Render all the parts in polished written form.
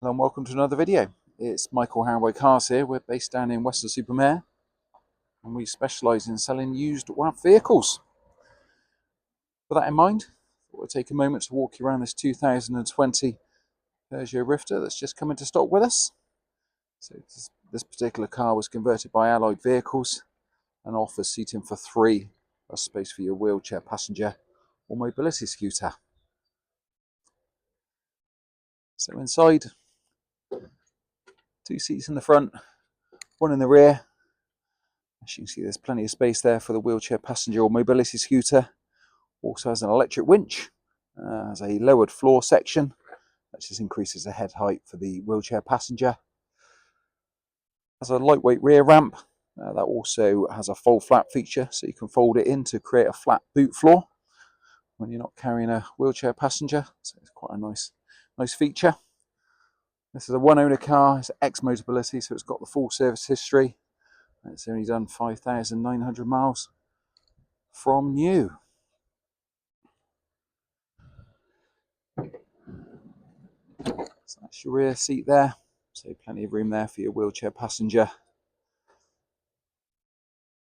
Hello and welcome to another video. It's Michael Harway Cars here. We're based down in Weston-super-Mare and we specialise in selling used WAV vehicles. With that in mind, we'll take a moment to walk you around this 2020 Peugeot Rifter that's just come into stock with us. So this particular car was converted by Allied Vehicles and offers seating for 3, plus space for your wheelchair passenger or mobility scooter. So inside, 2 seats in the front, 1 in the rear. As you can see, there's plenty of space there for the wheelchair passenger or mobility scooter. Also has an electric winch, has a lowered floor section that just increases the head height for the wheelchair passenger. Has a lightweight rear ramp that also has a fold flat feature, so you can fold it in to create a flat boot floor when you're not carrying a wheelchair passenger. So it's quite a nice feature. This is a one-owner car. It's ex-Motability, so it's got the full service history. It's only done 5,900 miles from new. So that's your rear seat there. So plenty of room there for your wheelchair passenger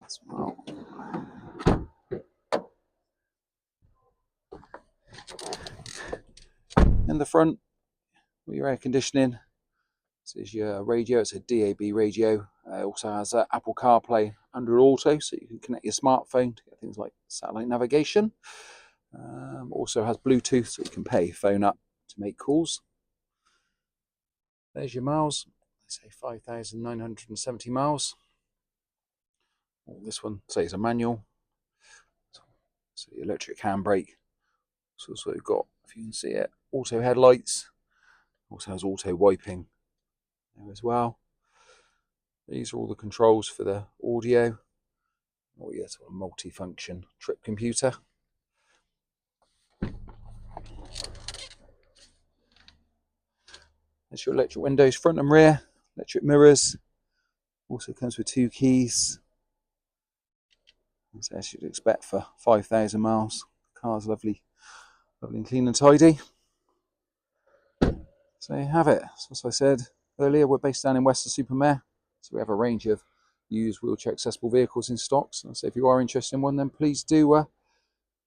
as well. In the front, with your air conditioning, this is your radio. It's a DAB radio. It also has Apple CarPlay, Android Auto, so you can connect your smartphone to get things like satellite navigation. Also has Bluetooth, so you can pay your phone up to make calls. There's your miles. Let's say 5,970 miles. This one, say, is a manual. So the electric handbrake. So also got, if you can see it, auto headlights. Also has auto wiping there as well. These are all the controls for the audio. Oh yeah, sort of multi-function trip computer. There's your electric windows, front and rear, electric mirrors. Also comes with 2 keys. As you'd expect for 5,000 miles. The car's lovely and clean and tidy. So you have it. So as I said earlier, we're based down in Weston-super-Mare. So we have a range of used wheelchair accessible vehicles in stock. So if you are interested in one, then please do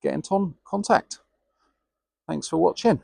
get in contact. Thanks for watching.